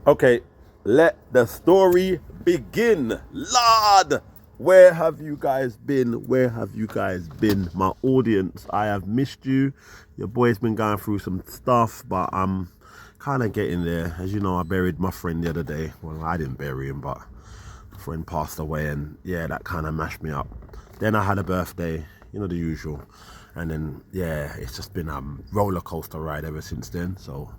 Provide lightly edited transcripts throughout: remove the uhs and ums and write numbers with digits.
Okay, let the story begin. Lord, where have you guys been? Where have you guys been? My audience, I have missed you. Your boy's been going through some stuff, but I'm kind of getting there. As you know, I buried my friend the other day. Well, I didn't bury him, but a friend passed away, and yeah, that kind of mashed me up. Then I had a birthday, you know, the usual. And then, yeah, it's just been a roller coaster ride ever since then. So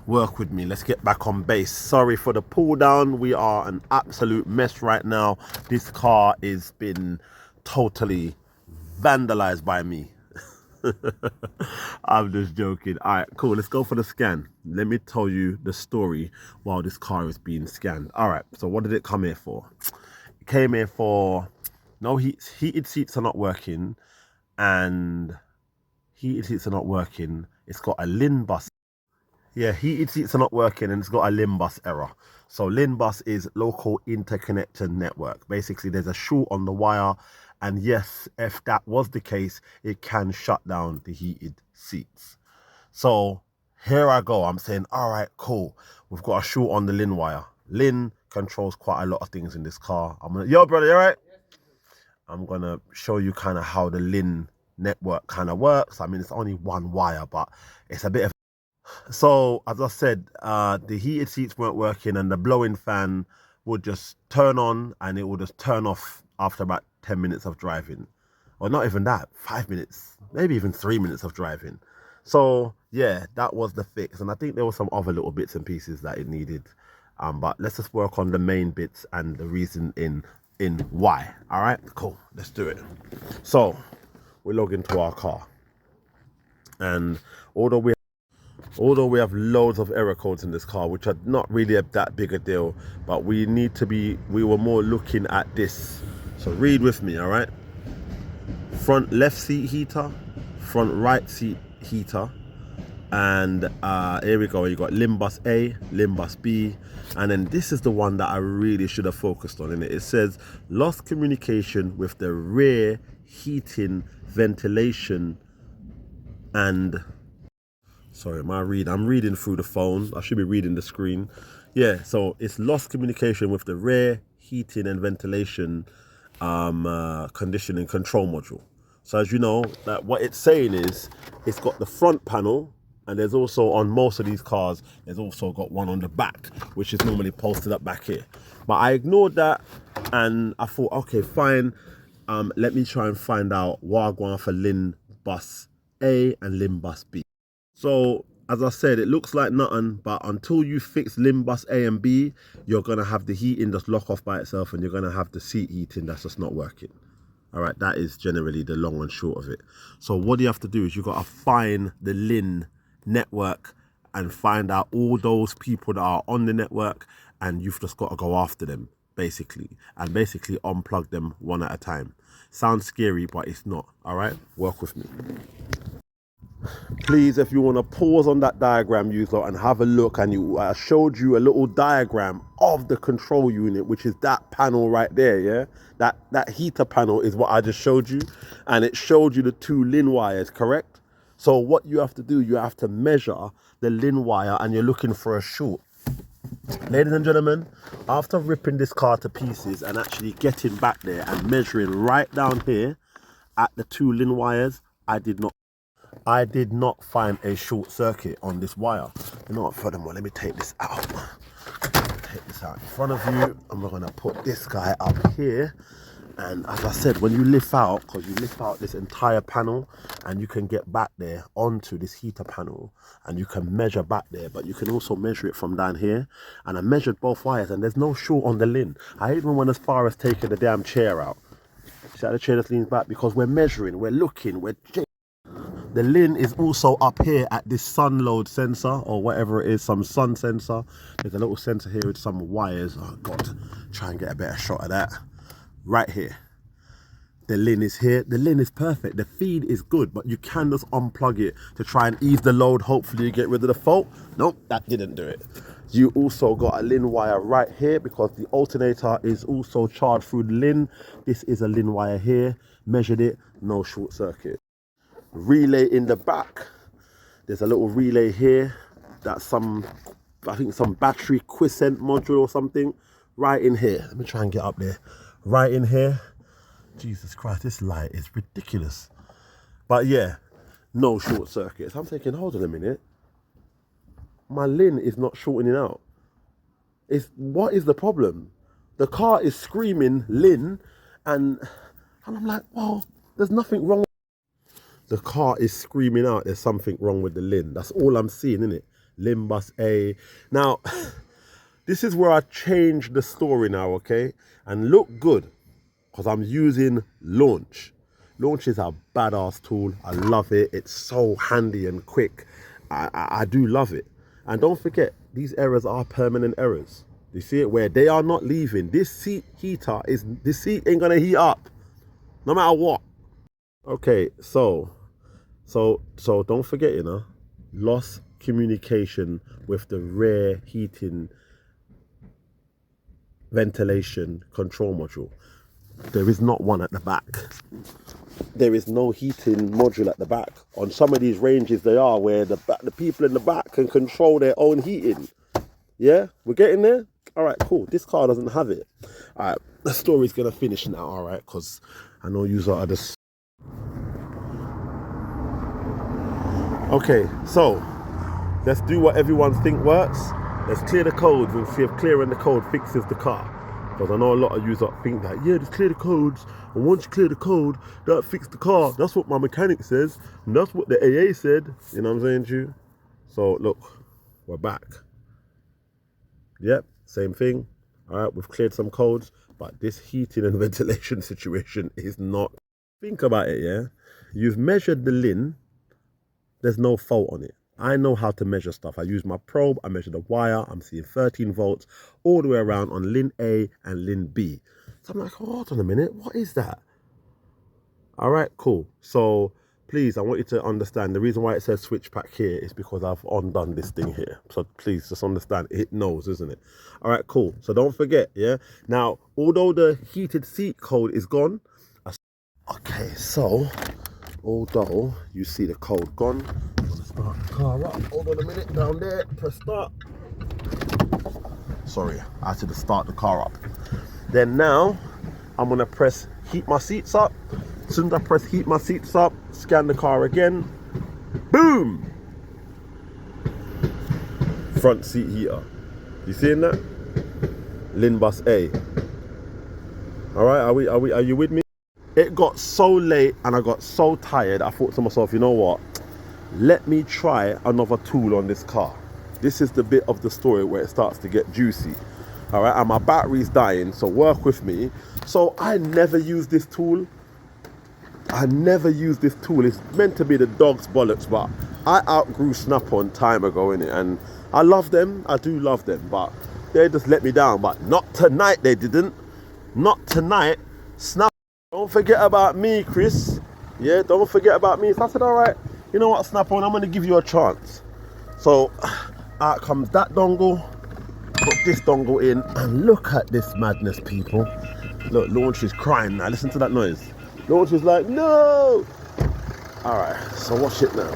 work with me. Let's get back on base. Sorry for the pull down. We are an absolute mess right now. This car is been totally vandalized by me. I'm just joking. All right, cool. Let's go for the scan. Let me tell you the story while this car is being scanned. All right. So what did it come here for? It came here for no heated seats are not working, and heated seats are not working. It's got a linbus. Yeah, heated seats are not working and it's got a linbus error. So linbus is local interconnector network. Basically, there's a short on the wire, and yes, if that was the case, it can shut down the heated seats. So here I go. I'm saying, all right, cool. We've got a short on the lin wire. Lin controls quite a lot of things in this car. Yo, brother, you all right? I'm gonna show you kind of how the lin network kind of works. I mean, it's only one wire, but it's a bit of so, as I said, the heated seats weren't working and the blowing fan would just turn on and it would just turn off after about 10 minutes of driving. Or not even that, 5 minutes, maybe even 3 minutes of driving. So, yeah, that was the fix. And I think there were some other little bits and pieces that it needed. But let's just work on the main bits and the reason in why. All right, cool, let's do it. So, we log into our car. And although we have loads of error codes in this car, which are not really that big a deal, but we were more looking at this. So read with me, all right? Front left seat heater, front right seat heater, and here we go. You got linbus A, linbus B, and then this is the one that I really should have focused on. It says lost communication with the rear heating, ventilation, and sorry, I'm reading through the phone. I should be reading the screen. Yeah, so it's lost communication with the rear heating and ventilation conditioning control module. So as you know, that what it's saying is it's got the front panel, and there's also on most of these cars, there's also got one on the back, which is normally posted up back here. But I ignored that and I thought, okay, fine. Let me try and find out what I'm going for linbus A and linbus B. So, as I said, it looks like nothing, but until you fix linbus A and B, you're going to have the heating just lock off by itself, and you're going to have the seat heating that's just not working. All right, that is generally the long and short of it. So what you have to do is you got to find the lin network and find out all those people that are on the network, and you've just got to go after them, basically, and basically unplug them one at a time. Sounds scary, but it's not. All right, work with me. Please, if you want to pause on that diagram, user, and have a look, and I showed you a little diagram of the control unit, which is that panel right there. Yeah, that heater panel is what I just showed you, and it showed you the two lin wires, correct? So what you have to do, you have to measure the lin wire, and you're looking for a short. Ladies and gentlemen, after ripping this car to pieces and actually getting back there and measuring right down here at the two lin wires, I did not find a short circuit on this wire. You know what, furthermore, let me take this out. Take this out in front of you, and we're gonna put this guy up here. And as I said, when you lift out, because you lift out this entire panel, and you can get back there onto this heater panel, and you can measure back there, but you can also measure it from down here. And I measured both wires, and there's no short on the lin. I even went as far as taking the damn chair out. See how the chair just leans back? Because we're measuring, we're looking, the lin is also up here at this sun load sensor, or whatever it is, some sun sensor. There's a little sensor here with some wires. Oh God, try and get a better shot of that. Right here. The lin is here. The lin is perfect. The feed is good, but you can just unplug it to try and ease the load. Hopefully you get rid of the fault. Nope, that didn't do it. You also got a lin wire right here because the alternator is also charged through the lin. This is a lin wire here. Measured it, no short circuit. Relay in the back. There's a little relay here that some I think some battery quiescent module or something right in here. Let me try and get up there. Right in here. Jesus Christ, this light is ridiculous. But yeah, no short circuits. I'm thinking, hold on a minute. My lin is not shortening out. What is the problem? The car is screaming lin, and I'm like, well, there's nothing wrong. The car is screaming out there's something wrong with the lin. That's all I'm seeing, innit? Linbus A. Now, this is where I change the story now, okay? And look good, because I'm using Launch. Launch is a badass tool. I love it. It's so handy and quick. I do love it. And don't forget, these errors are permanent errors. You see it where they are not leaving. This seat ain't gonna heat up, no matter what. Okay, so don't forget, you know, lost communication with the rear heating ventilation control module. There is not one at the back. There is no heating module at the back. On some of these ranges they are, where the people in the back can control their own heating. Yeah, we're getting there. All right, cool. This car doesn't have it. All right, the story's gonna finish now. All right, because I know you are just. Okay, so let's do what everyone think works. Let's clear the codes and see if clearing the code fixes the car. Because I know a lot of you think that, yeah, just clear the codes, and once you clear the code, that fix the car. That's what my mechanic says, and that's what the AA said. You know what I'm saying to you? So look, we're back. Yep, same thing. All right, we've cleared some codes, but this heating and ventilation situation is not. Think about it, yeah? You've measured the lin. There's no fault on it. I know how to measure stuff. I use my probe, I measure the wire, I'm seeing 13 volts all the way around on lin A and lin B. So I'm like, hold on a minute, what is that? All right, cool. So please, I want you to understand the reason why it says switch pack here is because I've undone this thing here. So please just understand, it knows, isn't it? All right, cool. So don't forget, yeah? Now, although the heated seat code is gone, okay, so although you see the code gone, I'm gonna start the car up. Hold on a minute, down there, press start. Sorry, I had to start the car up. Then now, I'm gonna press heat my seats up. As soon as I press heat my seats up, scan the car again, boom! Front seat heater. You seeing that? Linbus A. All right, are you with me? It got so late and I got so tired, I thought to myself, you know what? Let me try another tool on this car. This is the bit of the story where it starts to get juicy. All right, and my battery's dying, so work with me. So I never use this tool. It's meant to be the dog's bollocks, but I outgrew Snap-on time ago, innit? And I love them, I do love them, but they just let me down. But not tonight, they didn't. Not tonight. Snap. Don't forget about me, Chris. Yeah, don't forget about me. So I said, all right, you know what, Snap-on, I'm going to give you a chance. So out comes that dongle, put this dongle in, and look at this madness, people. Look, Launch is crying now. Listen to that noise. Launch is like, no. All right, so watch it now.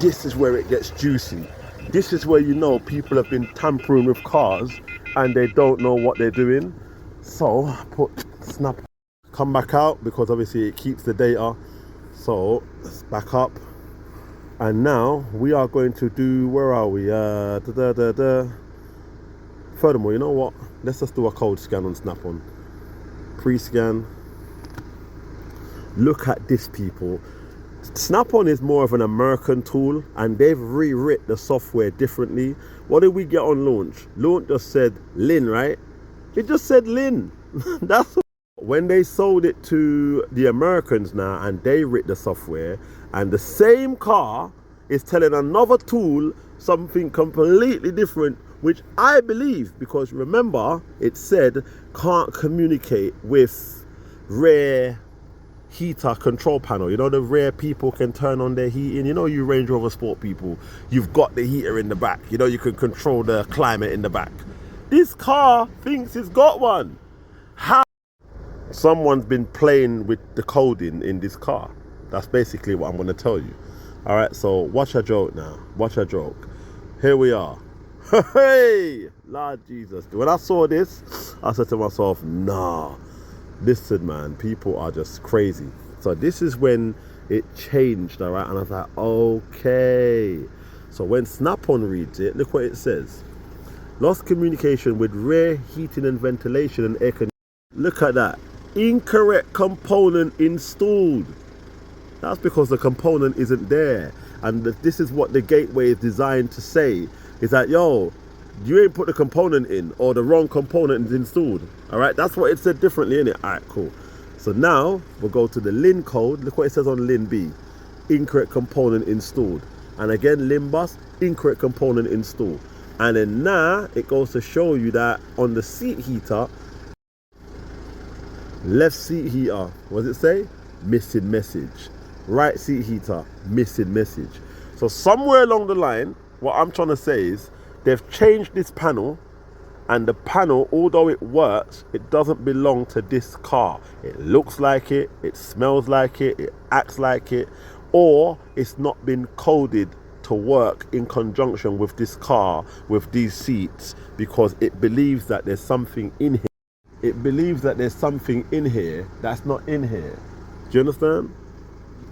This is where it gets juicy. This is where you know people have been tampering with cars and they don't know what they're doing. So put Snap. Come back out because obviously it keeps the data. So let's back up, and now we are going to do, where are we? Furthermore, you know what? Let's just do a code scan on Snap-on. Pre-scan. Look at this, people. Snap-on is more of an American tool, and they've rewritten the software differently. What did we get on Launch? Launch just said Lin, right? It just said Lin. That's when they sold it to the Americans now, and they writ the software, and the same car is telling another tool something completely different, which I believe, because remember it said can't communicate with rear heater control panel. You know, the rear people can turn on their heating. You know, you Range Rover Sport people, you've got the heater in the back. You know, you can control the climate in the back. This car thinks it's got one. How? Someone's been playing with the coding in this car. That's basically what I'm going to tell you. All right, so watch a joke now. Watch a joke. Here we are. Hey, Lord Jesus. When I saw this, I said to myself, nah, listen, man, people are just crazy. So this is when it changed, all right? And I was like, okay. So when Snap-on reads it, look what it says. Lost communication with rear heating and ventilation and air conditioning. Look at that. Incorrect component installed. That's because the component isn't there. And this is what the gateway is designed to say. Is that, yo, you ain't put the component in, or the wrong component is installed. All right, that's what it said differently, innit? All right, cool. So now we'll go to the LIN code. Look what it says on linb. Incorrect component installed. And again, linbus, incorrect component installed. And then now it goes to show you that on the seat heater, left seat heater, what does it say? Missing message. Right seat heater, missing message. So somewhere along the line, what I'm trying to say is they've changed this panel, and the panel, although it works, it doesn't belong to this car. It looks like it smells like it acts like it, or it's not been coded to work in conjunction with this car, with these seats, because it believes that there's something in here. It believes that there's something in here that's not in here. Do you understand?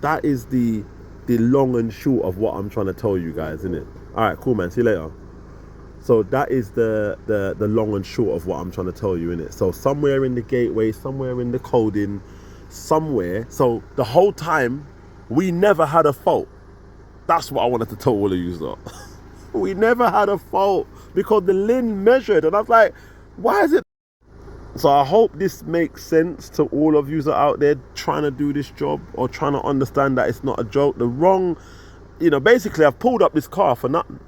That is the long and short of what I'm trying to tell you guys, isn't it? All right, cool, man. See you later. So that is the long and short of what I'm trying to tell you, innit? So somewhere in the gateway, somewhere in the coding, somewhere. So the whole time, we never had a fault. That's what I wanted to tell all of you, though. We never had a fault because the LIN measured, and I was like, why is it? So I hope this makes sense to all of you that are out there trying to do this job or trying to understand that it's not a joke. The wrong, basically I've pulled up this car for nothing.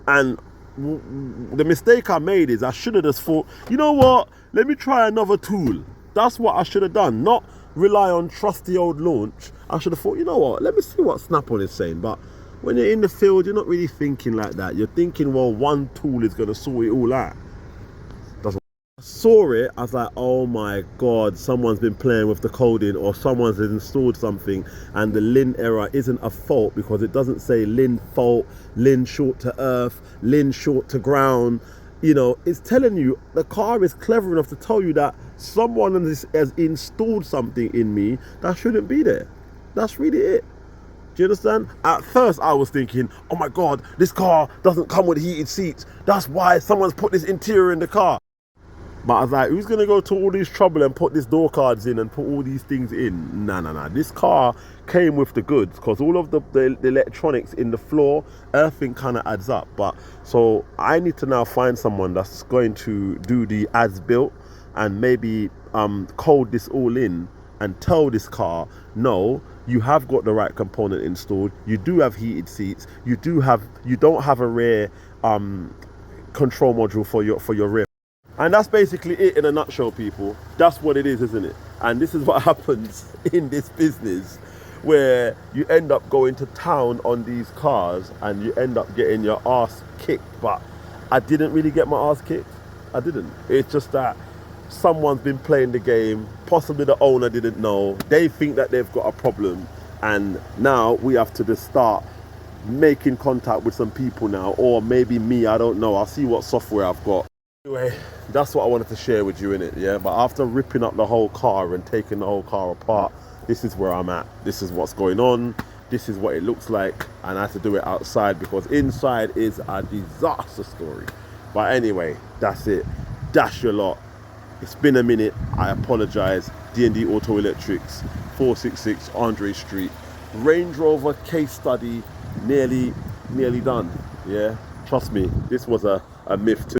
And the mistake I made is I should have just thought, you know what, let me try another tool. That's what I should have done, not rely on trusty old launch. I should have thought, you know what, let me see what Snap-on is saying. But when you're in the field, you're not really thinking like that. You're thinking, well, one tool is going to sort it all out. I saw it, I was like, oh my god, someone's been playing with the coding, or someone's installed something, and the LIN error isn't a fault because it doesn't say LIN fault, LIN short to earth, LIN short to ground. It's telling you, the car is clever enough to tell you that someone has installed something in me that shouldn't be there. That's really it. Do you understand? At first I was thinking, oh my god, this car doesn't come with heated seats. That's why someone's put this interior in the car. But I was like, who's going to go to all this trouble and put this door cards in and put all these things in? Nah. This car came with the goods, because all of the electronics in the floor, everything kind of adds up. But so I need to now find someone that's going to do the as-built and maybe code this all in and tell this car, no, you have got the right component installed. You do have heated seats. You don't have a rear control module for your rear. And that's basically it in a nutshell, people. That's what it is, isn't it? And this is what happens in this business, where you end up going to town on these cars and you end up getting your ass kicked. But I didn't really get my ass kicked. I didn't. It's just that someone's been playing the game. Possibly the owner didn't know. They think that they've got a problem. And now we have to just start making contact with some people now. Or maybe me, I don't know. I'll see what software I've got. Anyway, that's what I wanted to share with you, innit? Yeah, but after ripping up the whole car and taking the whole car apart, this is where I'm at. This is what's going on. This is what it looks like. And I had to do it outside because inside is a disaster story. But anyway, that's it. Dash your lot. It's been a minute. I apologize. D&D Auto Electrics, 466 Andre Street. Range Rover case study nearly done. Yeah, trust me, this was a myth too.